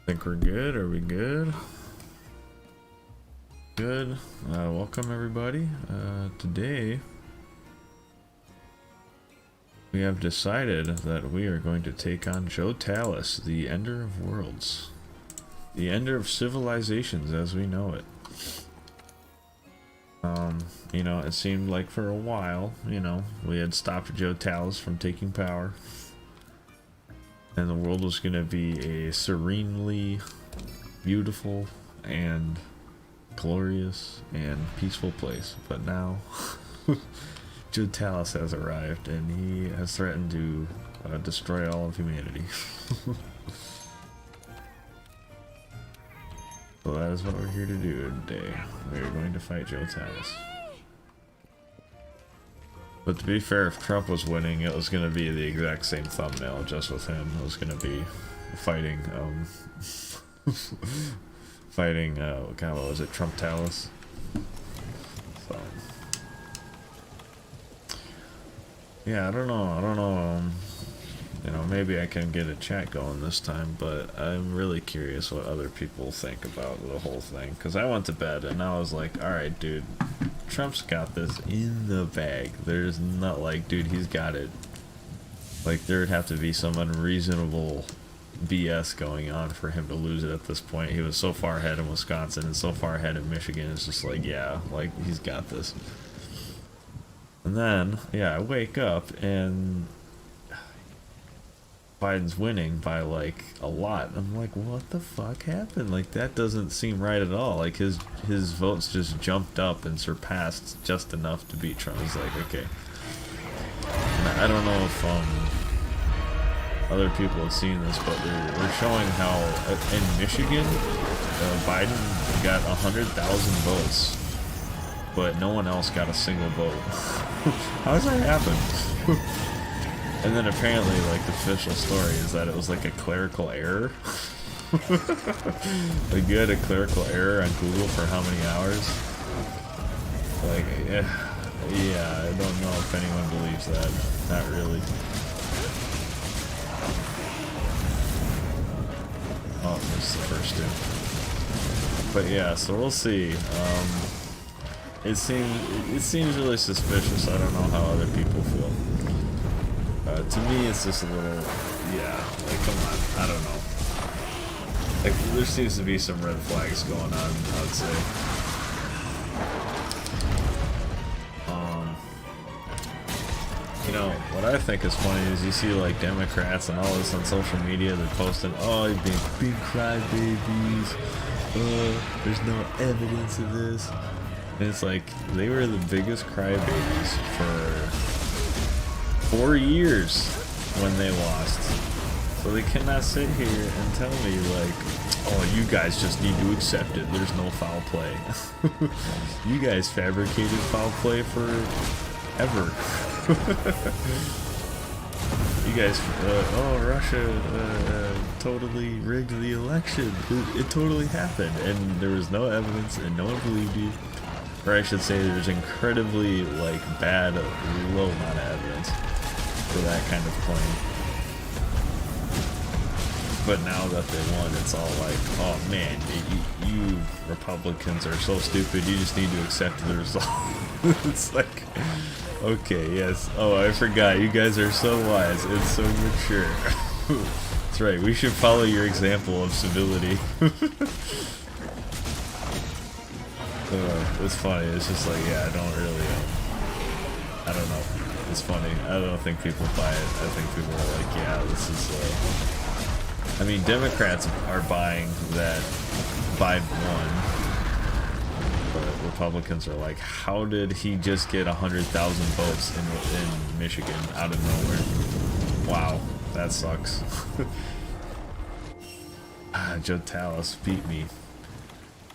Think we're good? Are we good? Good. Welcome everybody. Today we have decided that we are going to take on Jotalis, the Ender of Worlds. The Ender of Civilizations as we know it. You know, it seemed like for a while, you know, we had stopped Jotalis from taking power. And the world was going to be a serenely beautiful and glorious and peaceful place. But now, Jotalis has arrived and he has threatened to destroy all of humanity. So that is what we're here to do today. We are going to fight Jotalis. But to be fair, if Trump was winning, it was going to be the exact same thumbnail, just with him. It was going to be fighting, fighting, God, what was it, Trump-Talis? So, yeah, I don't know, you know, maybe I can get a chat going this time, but I'm really curious what other people think about the whole thing, because I went to bed and I was like, alright, dude, Trump's got this in the bag. There's not like, dude, he's got it. Like, there'd have to be some unreasonable BS going on for him to lose it at this point. He was so far ahead in Wisconsin and so far ahead in Michigan. It's just like, yeah, like, he's got this. And then, yeah, I wake up and Biden's winning by like a lot. I'm like, what the fuck happened? Like, that doesn't seem right at all. Like, his votes just jumped up and surpassed just enough to beat Trump. It's like, okay. And I don't know if other people have seen this, but they're showing how in Michigan Biden got 100,000 votes, but no one else got a single vote. How does that happen? And then apparently, like, the official story is that it was like a clerical error. Like, you had a clerical error on Google for how many hours? Like, yeah, I don't know if anyone believes that. Not really. Oh, this is the first two. But yeah, so we'll see. It seems really suspicious. I don't know how other people feel. To me, it's just a little, yeah, like, come on, I don't know. Like, there seems to be some red flags going on, I would say. You know, what I think is funny is you see, like, Democrats and all this on social media, they're posting, oh, you're being big crybabies, there's no evidence of this. And it's like, they were the biggest crybabies for 4 years when they lost. So they cannot sit here and tell me like, oh, you guys just need to accept it, there's no foul play. You guys fabricated foul play forever. You guys, oh, Russia totally rigged the election. It totally happened and there was no evidence and no one believed you. Or I should say there's incredibly like bad, low amount of evidence for that kind of claim. But now that they won, it's all like, oh man, you Republicans are so stupid, you just need to accept the result. It's like, okay, yes, oh, I forgot, you guys are so wise and so mature. That's right, we should follow your example of civility. It's funny, it's just like, yeah, I don't really, I don't know. It's funny. I don't think people buy it. I think people are like, yeah, this is, I mean, Democrats are buying that Biden won, but Republicans are like, how did he just get 100,000 votes in Michigan out of nowhere? Wow, that sucks. Jotalis beat me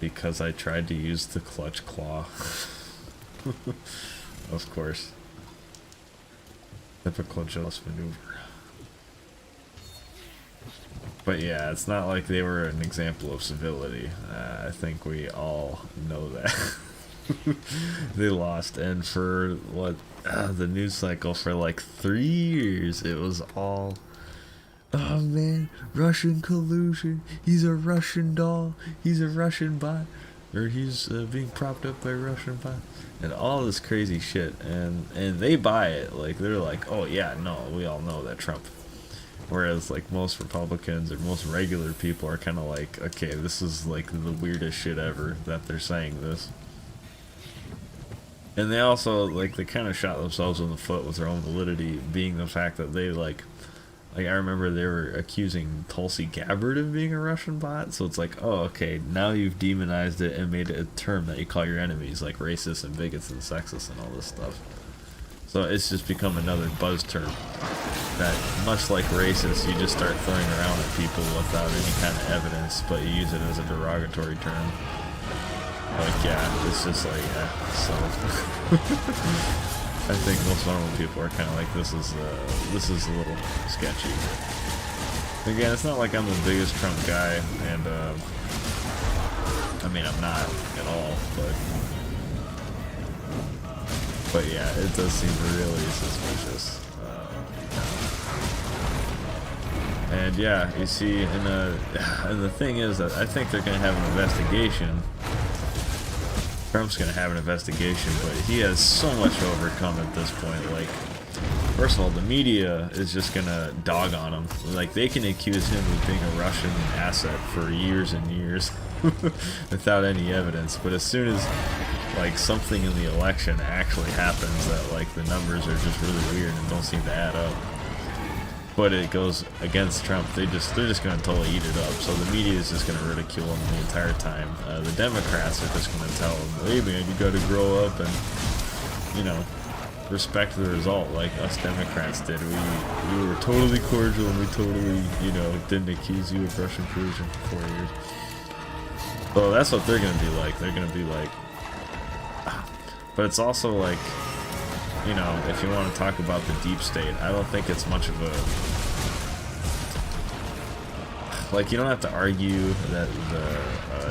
because I tried to use the clutch claw. Of course. Typical Jotalis maneuver. But yeah, it's not like they were an example of civility. I think we all know that. They lost, and for what the news cycle for like 3 years, it was all oh man, Russian collusion. He's a Russian doll. He's a Russian bot, or he's being propped up by Russian bot, and all this crazy shit. And they buy it. Like they're like, oh yeah, no, we all know that Trump. Whereas like most Republicans or most regular people are kind of like, okay, this is like the weirdest shit ever that they're saying this. And they also like they kind of shot themselves in the foot with their own validity, being the fact that they like I remember they were accusing Tulsi Gabbard of being a Russian bot. So it's like, oh okay, now you've demonized it and made it a term that you call your enemies, like racist and bigots and sexist and all this stuff. So it's just become another buzz term that, much like racist, you just start throwing around at people without any kind of evidence, but you use it as a derogatory term. Like, yeah, it's just like, yeah, so... I think most normal people are kind of like, this is a little sketchy. Again, it's not like I'm the biggest Trump guy, and, I mean, I'm not at all, but yeah, it does seem really suspicious. And yeah, you see, and the thing is that I think they're going to have an investigation. Trump's going to have an investigation, but he has so much to overcome at this point. Like, first of all, the media is just going to dog on him. Like, they can accuse him of being a Russian asset for years and years without any evidence. But as soon as, like, something in the election actually happens that, like, the numbers are just really weird and don't seem to add up, but it goes against Trump, they're just going to totally eat it up. So the media is just going to ridicule him the entire time. The Democrats are just going to tell him, hey man, you got to grow up and, you know, respect the result like us Democrats did. We were totally cordial and we totally, you know, didn't accuse you of Russian collusion for 4 years. So that's what they're going to be like. They're going to be like, but it's also like, you know, if you want to talk about the deep state, I don't think it's much of a... Like, you don't have to argue that the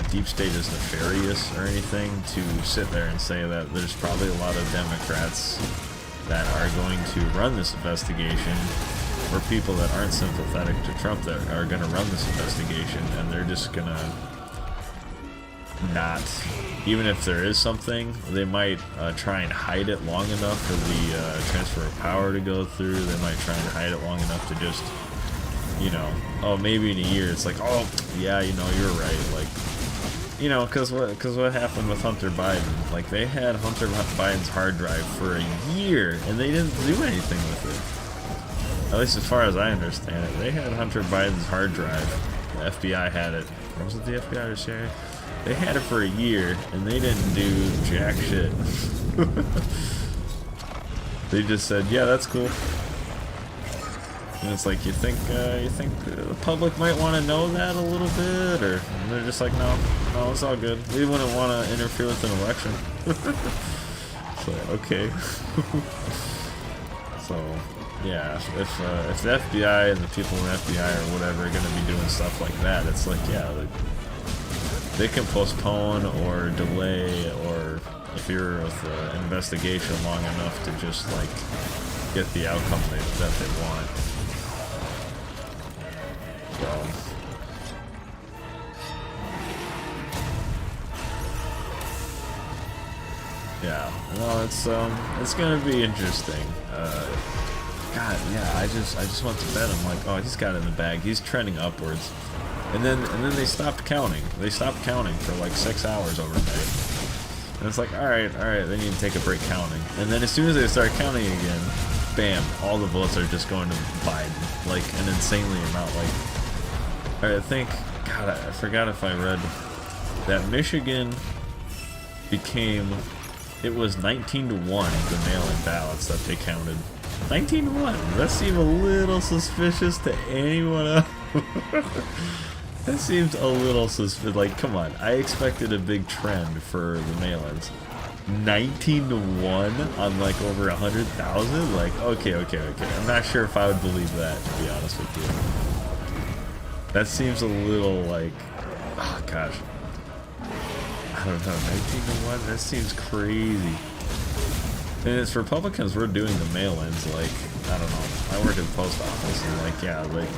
deep state is nefarious or anything to sit there and say that there's probably a lot of Democrats that are going to run this investigation, or people that aren't sympathetic to Trump that are going to run this investigation, and they're just going to not, even if there is something, they might try and hide it long enough for the transfer of power to go through. They might try and hide it long enough to just, you know, oh, maybe in a year it's like, oh yeah, you know, you're right, like, you know, because what happened with Hunter Biden, like, they had Hunter Biden's hard drive for a year and they didn't do anything with it, at least as far as I understand it. They had Hunter Biden's hard drive, the FBI had it, or was it the FBI or CIA? They had it for a year, and they didn't do jack shit. They just said, yeah, that's cool. And it's like, you think the public might want to know that a little bit? Or and they're just like, no, it's all good. We wouldn't want to interfere with an election. So, okay. So, yeah, if the FBI and the people in the FBI or whatever are going to be doing stuff like that, it's like, yeah, like, they can postpone or delay, or if you're with an investigation long enough to just like get the outcome that they want. So, yeah, well, it's gonna be interesting. God, yeah, I just went to bed. I'm like, oh, he's got it in the bag. He's trending upwards. And then they stopped counting. They stopped counting for like 6 hours overnight. And it's like, alright, they need to take a break counting. And then as soon as they start counting again, bam, all the votes are just going to Biden. Like an insanely amount. Like, I think, God, I forgot if I read that Michigan became, it was 19-1, the mail-in ballots that they counted. 19-1. That seemed a little suspicious to anyone else. That seems a little suspicious. Like, come on. I expected a big trend for the mail-ins. 19-1 on like over 100,000? Like, okay. I'm not sure if I would believe that, to be honest with you. That seems a little like, oh gosh. I don't know, 19-1? That seems crazy. And as Republicans, we're doing the mail-ins, like, I don't know. I work at the post office, and like, yeah, like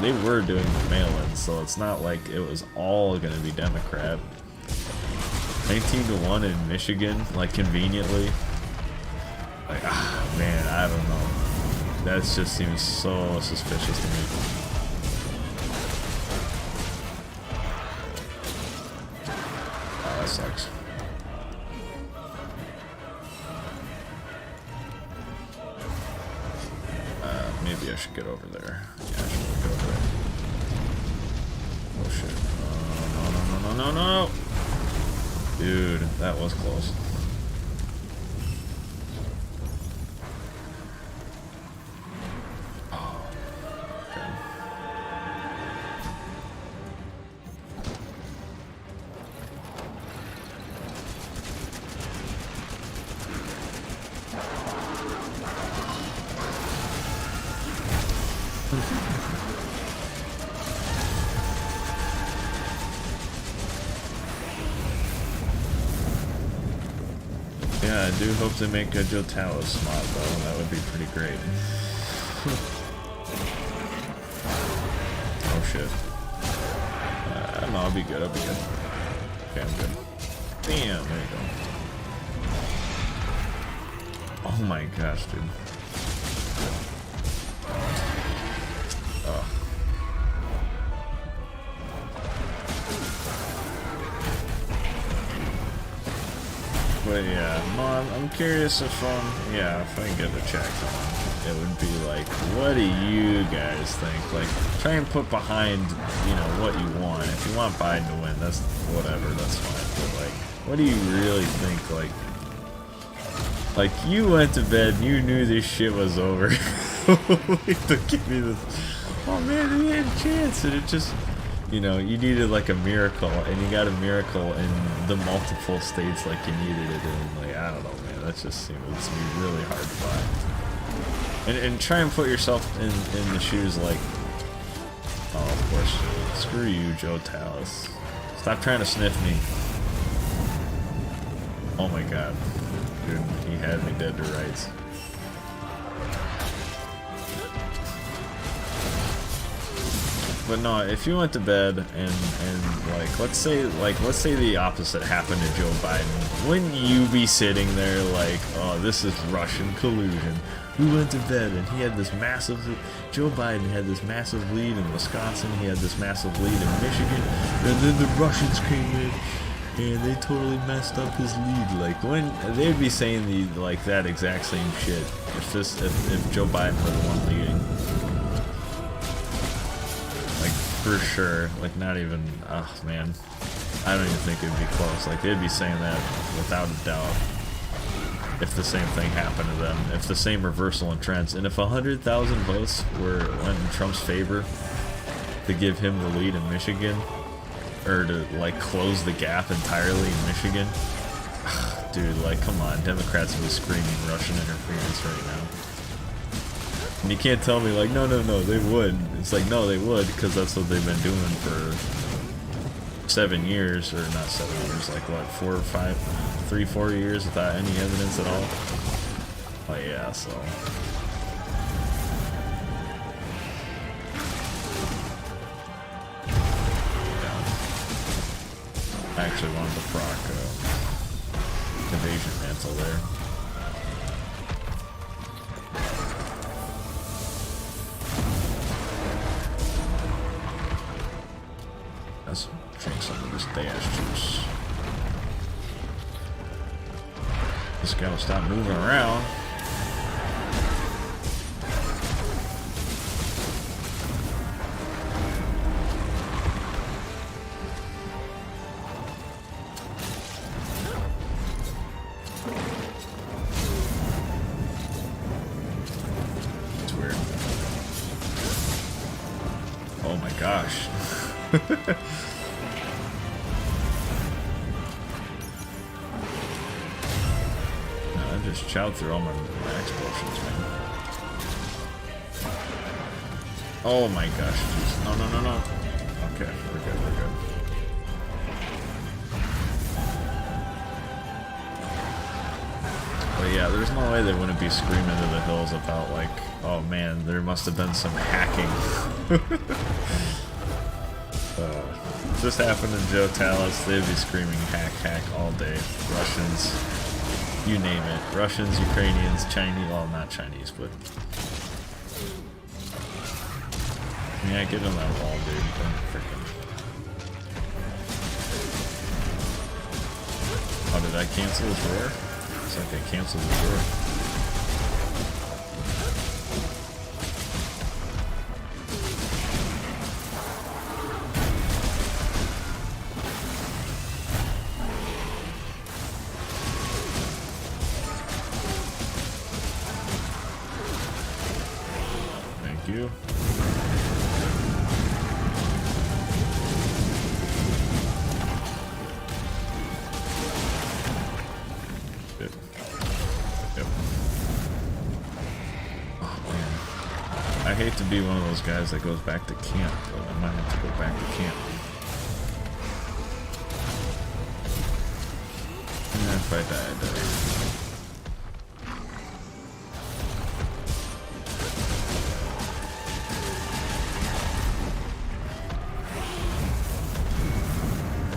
they were doing the mail-ins, so it's not like it was all gonna be Democrat. 19-1 in Michigan, like conveniently. Like, ah, man, I don't know. That just seems so suspicious to me. Oh, that sucks. Maybe I should get over there. Yeah, I should get over there. Oh shit. No. Dude, that was close. Oh, okay. Yeah, I do hope to make a Jotalis mod though. That would be pretty great. Oh shit. No, I'll be good. I'll be good. Okay, I'm good. Bam! There you go. Oh my gosh, dude. Oh. But yeah, no, I'm curious if if I can get the check on, it would be like, what do you guys think? Like, try and put behind, you know, what you want. If you want Biden to win, that's whatever, that's fine. But like, what do you really think? Like you went to bed, and you knew this shit was over. To give me this. Oh man, we had a chance, and it just. You know, you needed like a miracle, and you got a miracle in the multiple states like you needed it in. Like, I don't know, man. That just seems to be really hard to buy. And try and put yourself in the shoes like, oh, of course, screw you, Jotalis. Stop trying to sniff me. Oh my god, dude, he had me dead to rights. But no, if you went to bed and like let's say the opposite happened to Joe Biden, wouldn't you be sitting there like, oh, this is Russian collusion? We went to bed and he had this massive, Joe Biden had this massive lead in Wisconsin, he had this massive lead in Michigan, and then the Russians came in and they totally messed up his lead. Like, when they'd be saying that exact same shit if Joe Biden were the one leading. For sure, like not even, oh man, I don't even think it'd be close. Like they'd be saying that without a doubt if the same thing happened to them, if the same reversal in trends, and if 100,000 votes went in Trump's favor to give him the lead in Michigan, or to like close the gap entirely in Michigan, dude, like come on, Democrats would be screaming Russian interference right now. And you can't tell me like, no, they would. It's like, no, they would, because that's what they've been doing for 7 years, or not 7 years, like what, 4 or 5, 3, 4 years without any evidence at all. Oh yeah, so. Yeah. I actually wanted to proc evasion mantle there. Let's drink some of this dash juice. This guy will stop moving around. It's weird. Oh my gosh. I just chowed through all my max potions, man. Oh my gosh, jeez. No. Okay, we're good. But yeah, yeah, there's no way they wouldn't be screaming to the hills about, like, oh man, there must have been some hacking. Just happened in Jotalis, they'd be screaming hack, hack all day. Russians, you name it. Russians, Ukrainians, Chinese, well, not Chinese, but... Yeah, get on that wall, dude. Don't freaking... Oh, did I cancel his roar? Looks like I canceled his roar. Thank you. I hate to be one of those guys that goes back to camp, but I might have to go back to camp. And if I die, I die.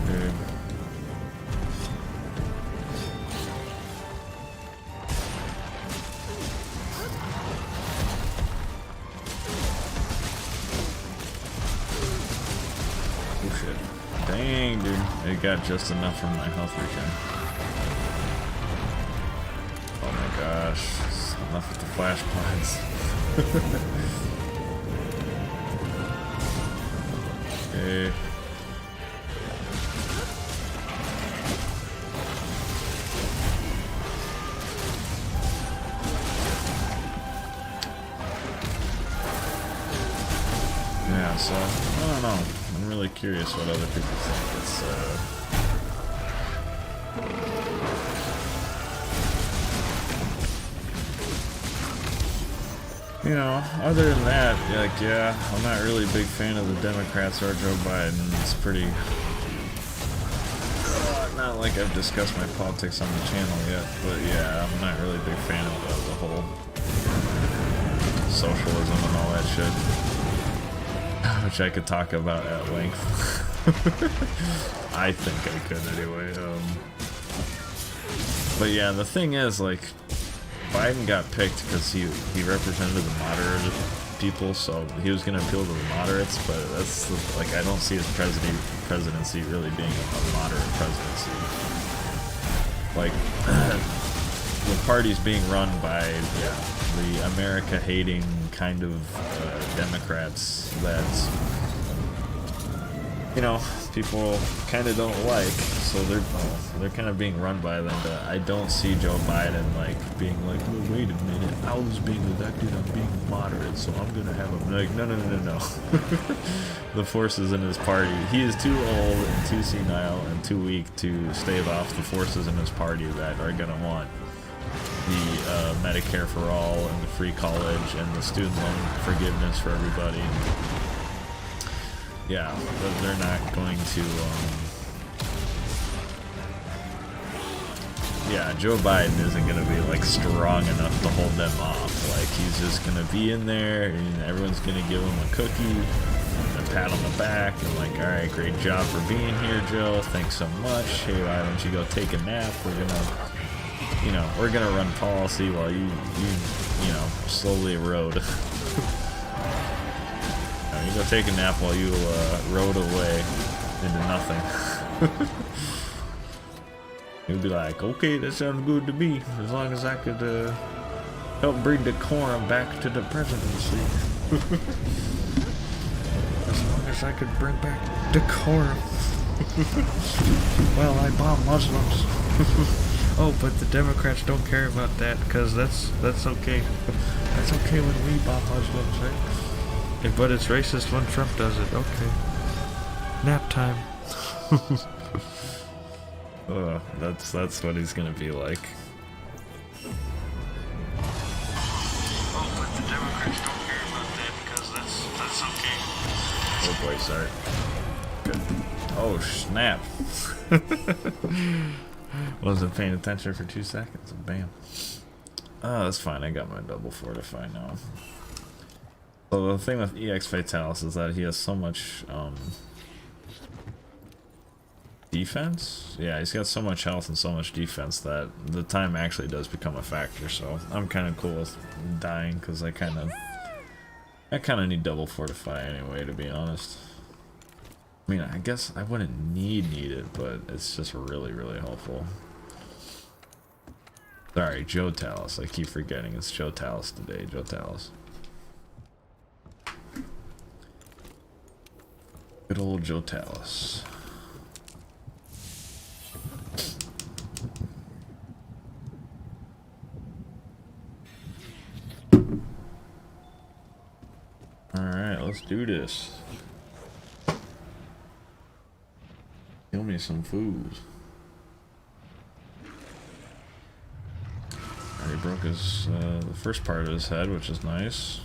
Okay. Dang, dude. It got just enough from my health regen. Oh my gosh. It's enough with the flash points. Okay. Yeah, so, I don't know. I'm really curious what other people think. It's, you know, other than that, like, yeah, I'm not really a big fan of the Democrats or Joe Biden. It's pretty, not like I've discussed my politics on the channel yet, but yeah, I'm not really a big fan of the whole socialism and all that shit. Which I could talk about at length. I think I could anyway. But yeah, the thing is, like, Biden got picked because he represented the moderate people, so he was going to appeal to the moderates, but that's, like, I don't see his presidency really being a moderate presidency. Like, the party's being run by, yeah, the America-hating kind of Democrats that, you know, people kind of don't like, so they're kind of being run by them. But I don't see Joe Biden like being like, oh, wait a minute, I was being elected, I'm being moderate, so I'm gonna have a, like, no. The forces in his party, he is too old and too senile and too weak to stave off the forces in his party that are gonna want the Medicare for all and the free college and the student loan forgiveness for everybody. Yeah, they're not going to, yeah, Joe Biden isn't going to be, like, strong enough to hold them off. Like, he's just going to be in there, and everyone's going to give him a cookie, and a pat on the back, and like, alright, great job for being here, Joe, thanks so much, hey, why don't you go take a nap, we're gonna run policy while you slowly erode. You go take a nap while you rode away into nothing. He'll be like, okay, that sounds good to me, as long as I could help bring decorum back to the presidency. As long as I could bring back decorum. Well, I bomb Muslims. Oh, but the Democrats don't care about that, because that's okay. That's okay when we bomb Muslims, right? Yeah, but it's racist when Trump does it. Okay. Nap time. That's what he's gonna be like. Oh, but the Democrats don't care about that, because that's okay. Oh boy, sorry. Good. Oh, snap. Wasn't paying attention for 2 seconds, and bam. Oh, that's fine. I got my double fortify now. So the thing with EX Fatalis is that he has so much defense. Yeah, he's got so much health and so much defense that the time actually does become a factor. So I'm kind of cool with dying because I kind of need double fortify anyway, to be honest. I mean, I guess I wouldn't need it, but it's just really, really helpful. Sorry, Jotalis. I keep forgetting it's Jotalis today. Jotalis. Good old Jotalis. Alright, let's do this. Kill me some food. Already broke his, the first part of his head, which is nice.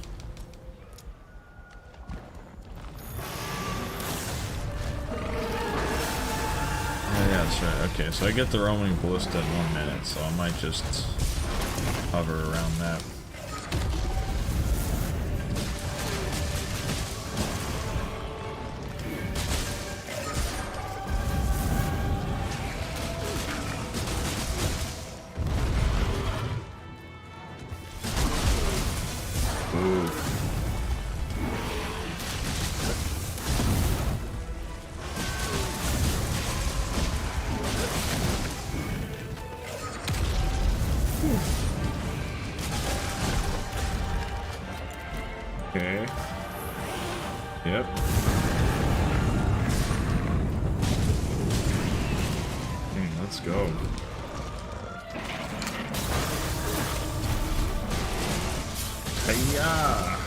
Oh yeah, that's right. Okay, so I get the roaming ballista in 1 minute, so I might just hover around that. Okay. Yep. Let's go. Hiya!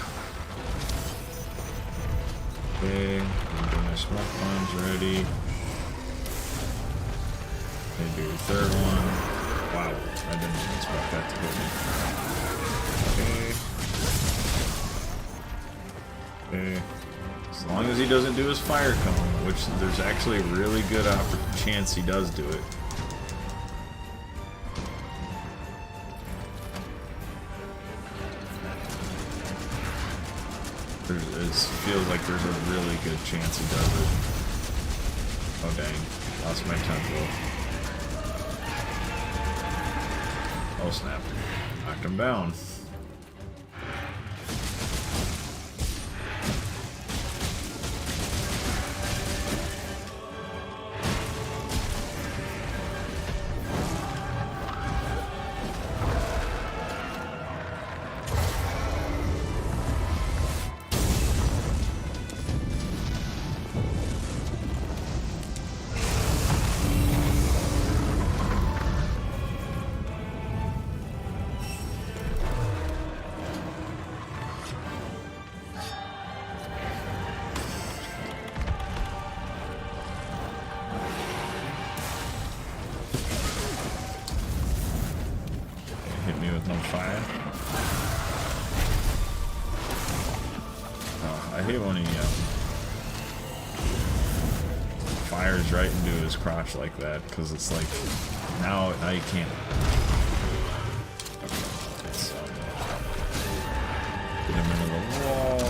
Okay, get my smoke bombs ready. Maybe a third one. Wow, I didn't expect that to hit me. Okay. Okay. As long as he doesn't do his fire cone, which there's actually a really good chance he does do it. It feels like there's a really good chance he does it. Oh dang, lost my tempo. Oh snap, knocked him down. Hit me with no fire. Oh, I hate when he fires right into his crotch like that, because it's like now you can't. So, get him into the wall.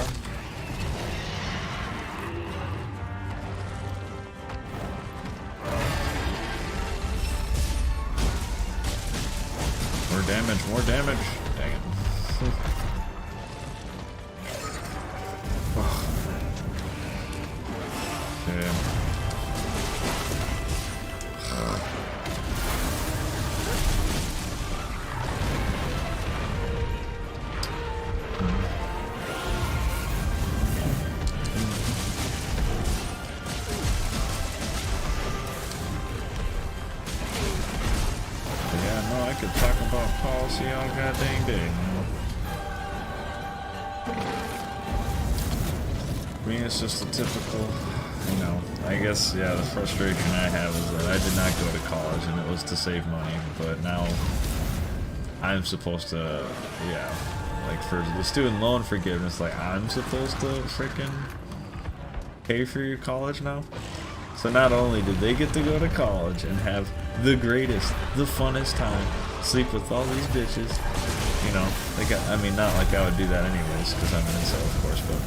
More damage, more damage. Dang it. Okay. I could talk about policy all goddamn day, man. I mean, it's just a typical, you know, I guess, yeah, the frustration I have is that I did not go to college and it was to save money, but now I'm supposed to, yeah, like for the student loan forgiveness, like I'm supposed to freaking pay for your college now? So not only did they get to go to college and have the greatest, the funnest time, sleep with all these bitches, you know, they got, I mean, not like I would do that anyways, because I'm an incel, of course, but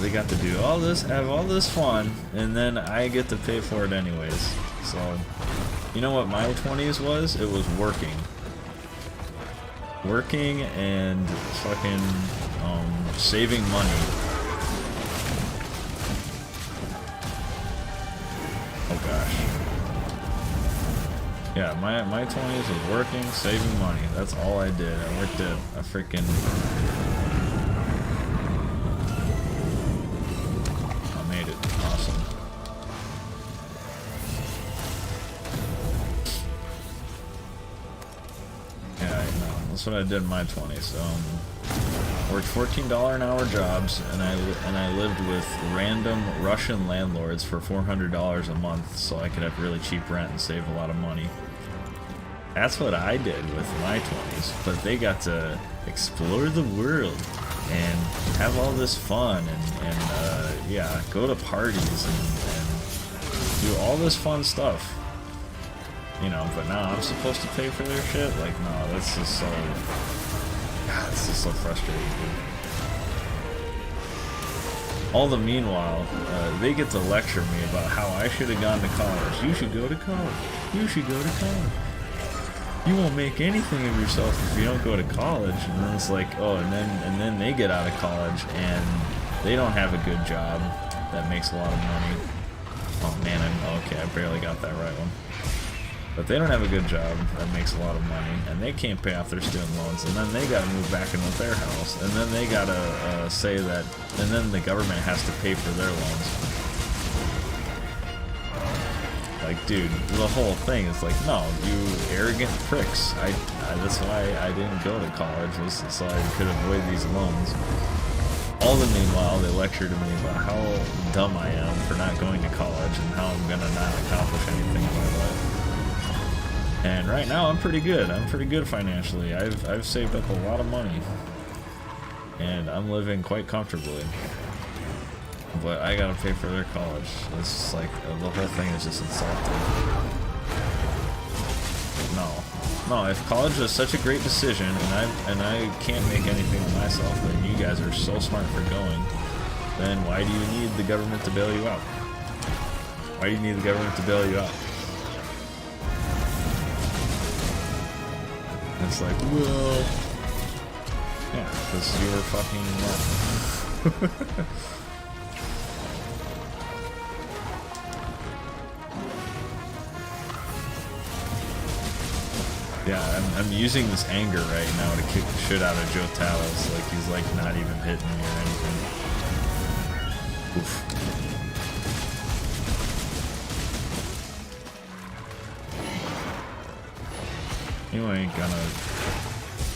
they got to do all this, have all this fun, and then I get to pay for it anyways. So, you know what my 20s was? It was working. Working and fucking saving money. Oh gosh. Yeah, my 20s was working, saving money. That's all I did. I worked at a freaking... I made it. Awesome. Yeah, that's what I did in my 20s. Worked $14 an hour jobs, and I lived with random Russian landlords for $400 a month, so I could have really cheap rent and save a lot of money. That's what I did with my 20s, but they got to explore the world and have all this fun and yeah, go to parties and do all this fun stuff. You know, but now I'm supposed to pay for their shit? Like, no, that's just so... God, this is so frustrating, dude. All the meanwhile, they get to lecture me about how I should have gone to college. You should go to college. You should go to college. You won't make anything of yourself if you don't go to college. And then it's like, oh, and then they get out of college and they don't have a good job that makes a lot of money. Oh man, okay, I barely got that right one. But they don't have a good job that makes a lot of money, and they can't pay off their student loans, and then they gotta move back in with their house, and then they gotta say that, and then the government has to pay for their loans. Like, dude, the whole thing is like, no, you arrogant pricks. That's why I didn't go to college, was so I could avoid these loans. All the meanwhile, they lectured to me about how dumb I am for not going to college and how I'm gonna not accomplish anything in my life. And right now, I'm pretty good. I'm pretty good financially. I've saved up a lot of money, and I'm living quite comfortably. But I gotta pay for their college. It's just like the whole thing is just insulting. No. If college is such a great decision, and I can't make anything of myself, then you guys are so smart for going. Then why do you need the government to bail you out? Why do you need the government to bail you out? It's like, well, yeah, because you were fucking wrong. Yeah, I'm using this anger right now to kick the shit out of Jotalis. Like, he's like not even hitting me or anything. Oof. You ain't gonna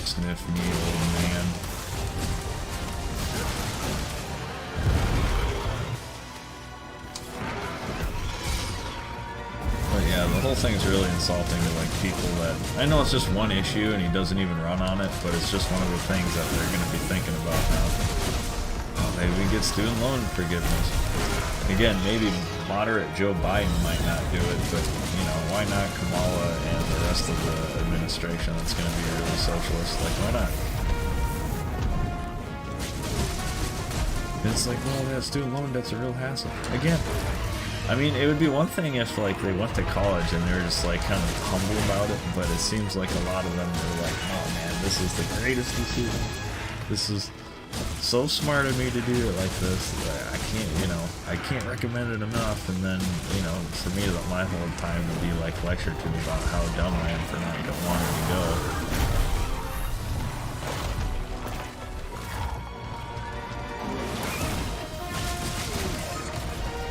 sniff me, old man. But yeah, the whole thing's really insulting to like people that... I know it's just one issue and he doesn't even run on it, but it's just one of the things that they're gonna be thinking about now. Oh, maybe we get student loan forgiveness. Again, maybe moderate Joe Biden might not do it, but, you know, why not Kamala and the rest of the administration that's going to be really socialist? Like, why not? It's like, well, that student loan debt's a real hassle. Again, I mean, it would be one thing if, like, they went to college and they were just, like, kind of humble about it, but it seems like a lot of them are like, oh, man, this is the greatest decision. This is... so smart of me to do it like this. I can't, you know, I can't recommend it enough. And then, you know, for me, my whole time would be like lectured to me about how dumb I am for not wanting to go.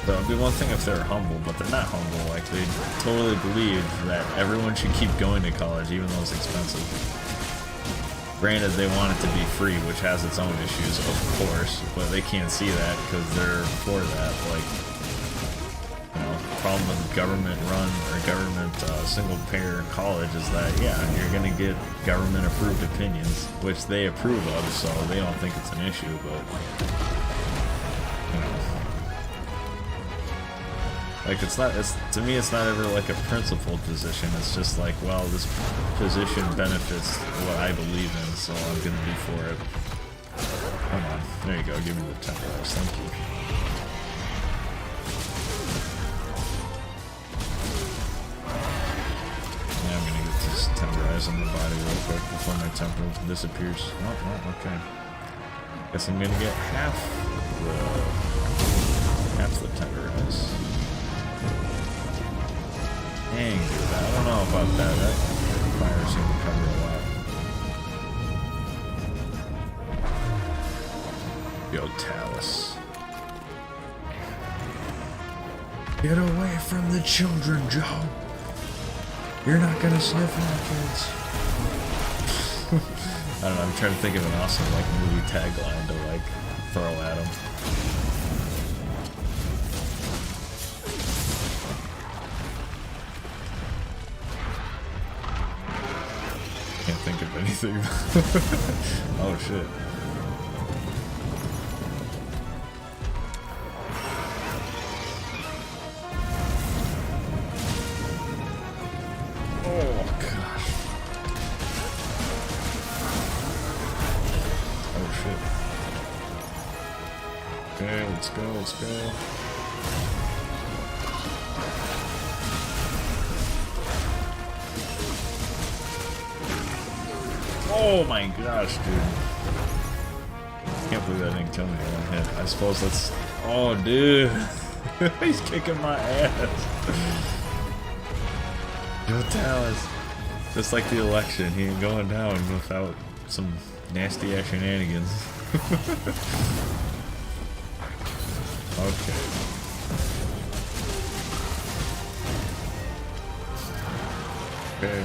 So it'd be one thing if they're humble, but they're not humble. Like, they totally believe that everyone should keep going to college, even though it's expensive. Granted, they want it to be free, which has its own issues, of course, but they can't see that because they're for that. Like, you know, the problem with government-run or government single-payer college is that, yeah, you're going to get government-approved opinions, which they approve of, so they don't think it's an issue, but, you know. Like, it's not, to me, it's not ever like a principled position. It's just like, well, this position benefits what I believe in, so I'm gonna be for it. Come on. There you go. Give me the $10. Thank you. Yeah, I'm gonna get this tenderize on the body real quick before my temper disappears. Oh, oh, okay. Guess I'm gonna get half the tenderize. Dang, dude, I don't know about that. That fire seemed to cover a lot. Jotalis. Get away from the children, Joe. You're not gonna sniff on kids. I don't know, I'm trying to think of an awesome like movie tagline to like throw at him. Can't think of anything. Oh shit. Oh gosh. Oh shit. Okay, let's go, let's go. Oh my gosh, dude. Can't believe that didn't kill me in one hit. I suppose that's... Oh, dude. He's kicking my ass. Jotalis. Just like the election, he ain't going down without some nasty ass shenanigans. Okay. Okay.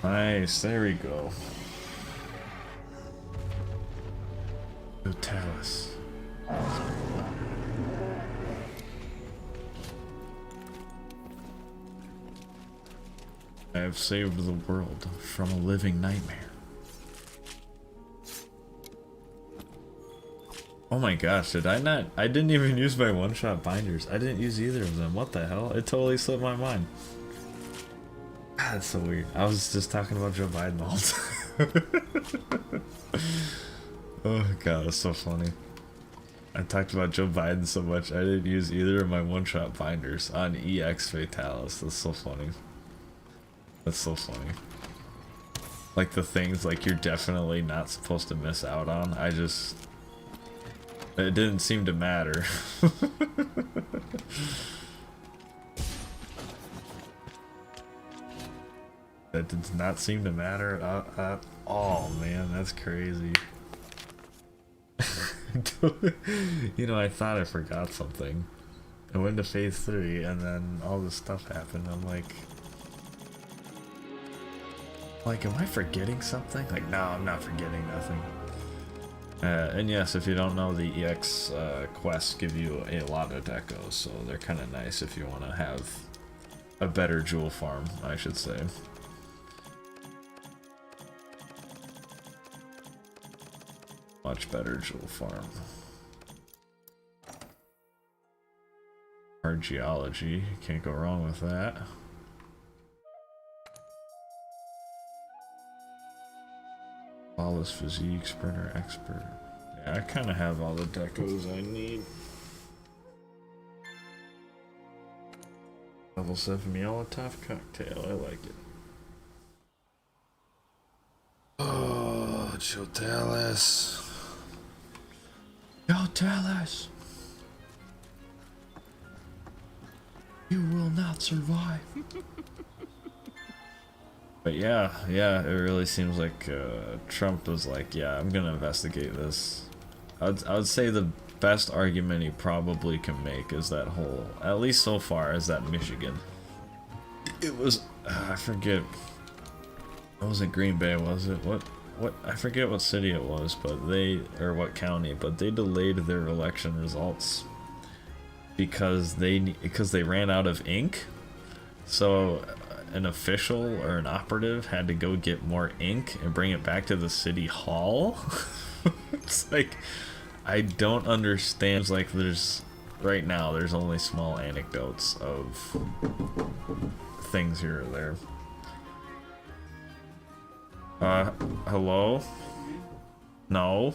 Nice, there we go. Jotalis. I have saved the world from a living nightmare. Oh my gosh, did I not? I didn't even use my one-shot binders. I didn't use either of them. What the hell? It totally slipped my mind. God, that's so weird. I was just talking about Joe Biden the whole time. Oh god, that's so funny. I talked about Joe Biden so much, I didn't use either of my one-shot binders on EX Fatalis. That's so funny. That's so funny. Like the things like you're definitely not supposed to miss out on. It didn't seem to matter. That did not seem to matter at all, man. That's crazy. You know, I thought I forgot something. I went to phase 3 and then all this stuff happened. I'm like, am I forgetting something? Like, no, I'm not forgetting nothing. And yes, if you don't know, the EX quests give you a lot of decos, so they're kind of nice if you want to have a better jewel farm, I should say. Much better jewel farm. Hard geology, can't go wrong with that. Flawless physique, sprinter, expert. Yeah, I kind of have all the decos I need. Level 7 Molotov cocktail, I like it. Oh, Jotalis. Jotalis. You will not survive. But yeah, it really seems like Trump was like, yeah, I'm gonna investigate this. I would say the best argument he probably can make is that whole, at least so far, is that Michigan. It was, I forget, it wasn't Green Bay, was it? What, I forget what city it was, but or what county, but they delayed their election results because they ran out of ink. So an official or an operative had to go get more ink and bring it back to the city hall. It's like, I don't understand. It's like right now there's only small anecdotes of things here or there. Hello? No?